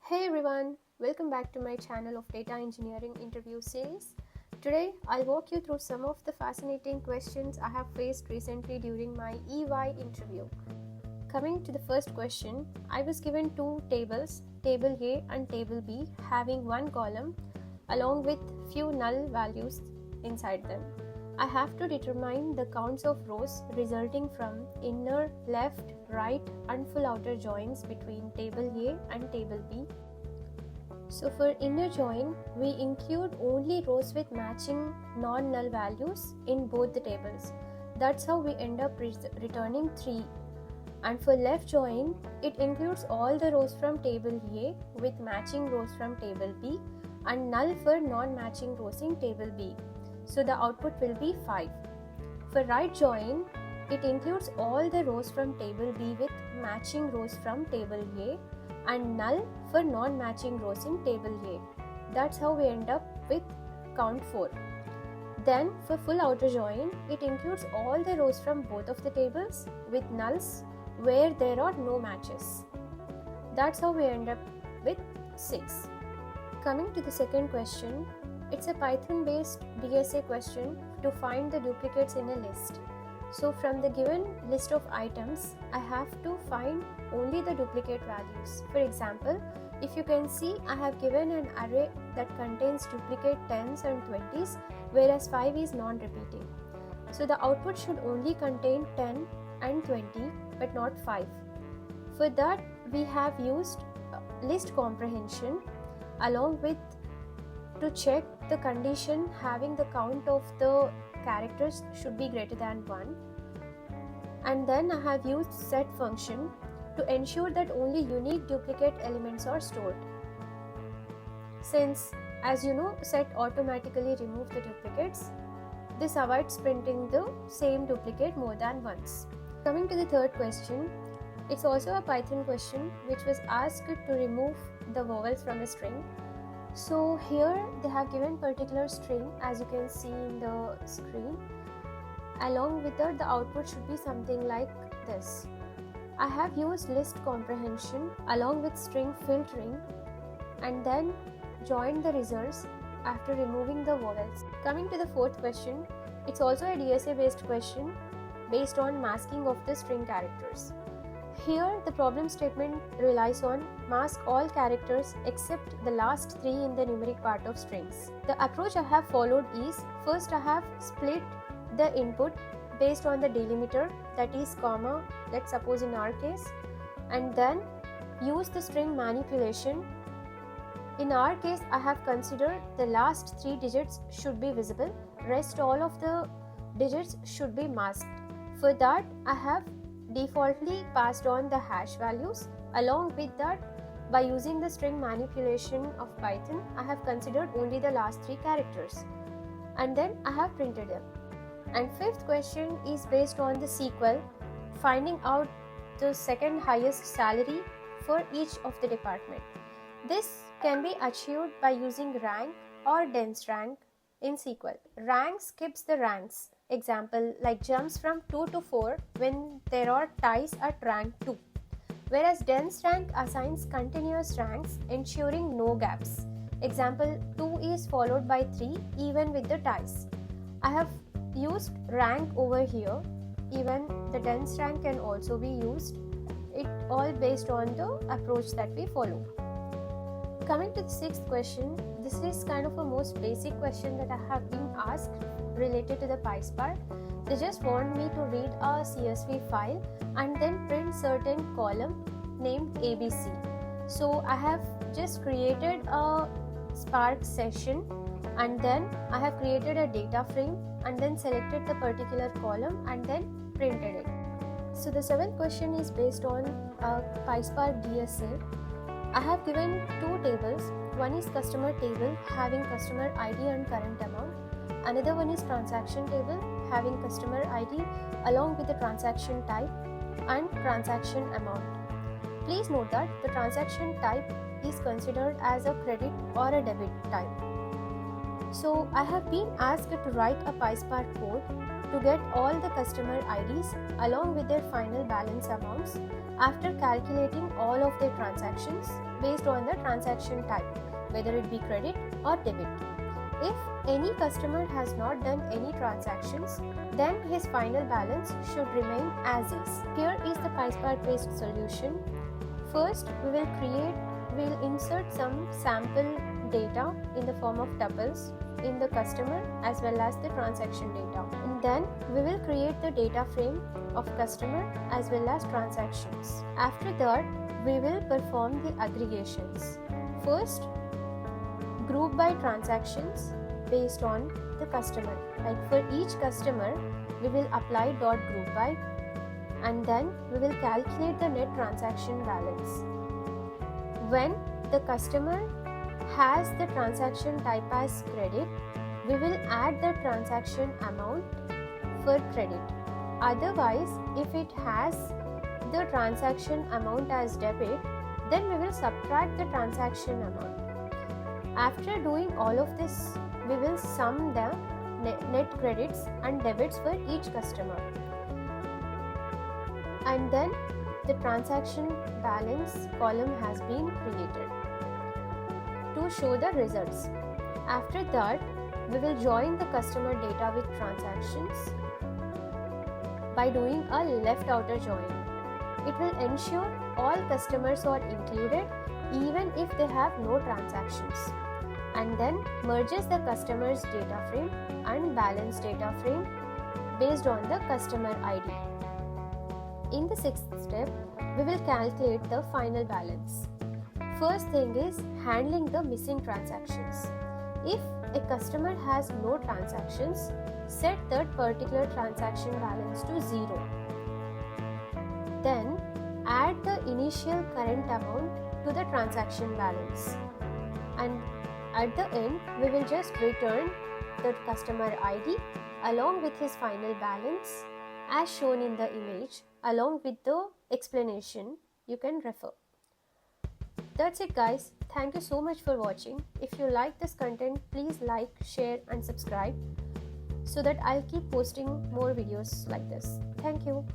Hey everyone, welcome back to my channel of Data Engineering Interview Series. Today I'll walk you through some of the fascinating questions I have faced recently during my EY interview. Coming to the first question, I was given two tables, Table A and Table B, having one column along with few null values inside them. I have to determine the counts of rows resulting from inner, left, right and full outer joins between table A and table B. So for inner join, we include only rows with matching non-null values in both the tables. That's how we end up returning 3. And for left join, it includes all the rows from table A with matching rows from table B and null for non-matching rows in table B. So the output will be 5. For right join, it includes all the rows from table B with matching rows from table A and null for non-matching rows in table A. That's how we end up with count 4. Then for full outer join, it includes all the rows from both of the tables with nulls where there are no matches. That's how we end up with 6. Coming to the second question, it's a Python-based DSA question to find the duplicates in a list. So from the given list of items, I have to find only the duplicate values. For example, if you can see, I have given an array that contains duplicate 10s and 20s, whereas 5 is non-repeating. So the output should only contain 10 and 20, but not 5. For that, we have used list comprehension along with to check the condition having the count of the characters should be greater than 1. And then I have used set function to ensure that only unique duplicate elements are stored. Since, as you know, set automatically remove the duplicates, this avoids printing the same duplicate more than once. Coming to the third question, it's also a Python question which was asked to remove the vowels from a string. So here they have given particular string, as you can see in the screen. Along with that, the output should be something like this. I have used list comprehension along with string filtering and then joined the results after removing the vowels. Coming to the fourth question, it's also a DSA based question based on masking of the string characters. Here, the problem statement relies on mask all characters except the last 3 in the numeric part of strings. The approach I have followed is, first I have split the input based on the delimiter, that is comma, let's suppose in our case, and then use the string manipulation. In our case, I have considered the last 3 digits should be visible, rest all of the digits should be masked. For that, I have defaultly passed on the hash values. Along with that, by using the string manipulation of Python, I have considered only the last 3 characters and then I have printed them. And fifth question is based on the SQL, finding out the second highest salary for each of the department. This can be achieved by using rank or dense rank in SQL. Rank skips the ranks. Example, like jumps from 2 to 4 when there are ties at rank 2. Whereas dense rank assigns continuous ranks ensuring no gaps. Example, 2 is followed by 3 even with the ties. I have used rank over here. Even the dense rank can also be used. It all based on the approach that we follow. Coming to the sixth question, this is kind of a most basic question that I have been asked related to the PySpark. They just want me to read a CSV file and then print certain column named ABC. So I have just created a Spark session and then I have created a data frame and then selected the particular column and then printed it. So the seventh question is based on a PySpark DSA. I have given 2 tables. One is customer table having customer ID and current amount. Another one is transaction table having customer ID along with the transaction type and transaction amount. Please note that the transaction type is considered as a credit or a debit type. So I have been asked to write a PySpark code to get all the customer IDs along with their final balance amounts after calculating all of their transactions based on the transaction type, whether it be credit or debit. If any customer has not done any transactions, then his final balance should remain as is. Here is the PySpark-based solution. First, we'll insert some sample data in the form of tuples in the customer as well as the transaction data. And then we will create the data frame of customer as well as transactions. After that, we will perform the aggregations. First, group by transactions based on the customer. Like for each customer, we will apply dot group by, and then we will calculate the net transaction balance. When the customer has the transaction type as credit, we will add the transaction amount for credit. Otherwise, if it has the transaction amount as debit, then we will subtract the transaction amount. After doing all of this, we will sum the net credits and debits for each customer. And then the transaction balance column has been created to show the results. After that, we will join the customer data with transactions by doing a left outer join. It will ensure all customers are included even if they have no transactions, and then merges the customer's data frame and balance data frame based on the customer ID. In the sixth step, we will calculate the final balance. First thing is handling the missing transactions. If a customer has no transactions, set that particular transaction balance to 0. Then add the initial current amount to the transaction balance. And at the end, we will just return the customer ID along with his final balance as shown in the image, along with the explanation you can refer. That's it guys. Thank you so much for watching. If you like this content, please like, share and subscribe so that I'll keep posting more videos like this. Thank you.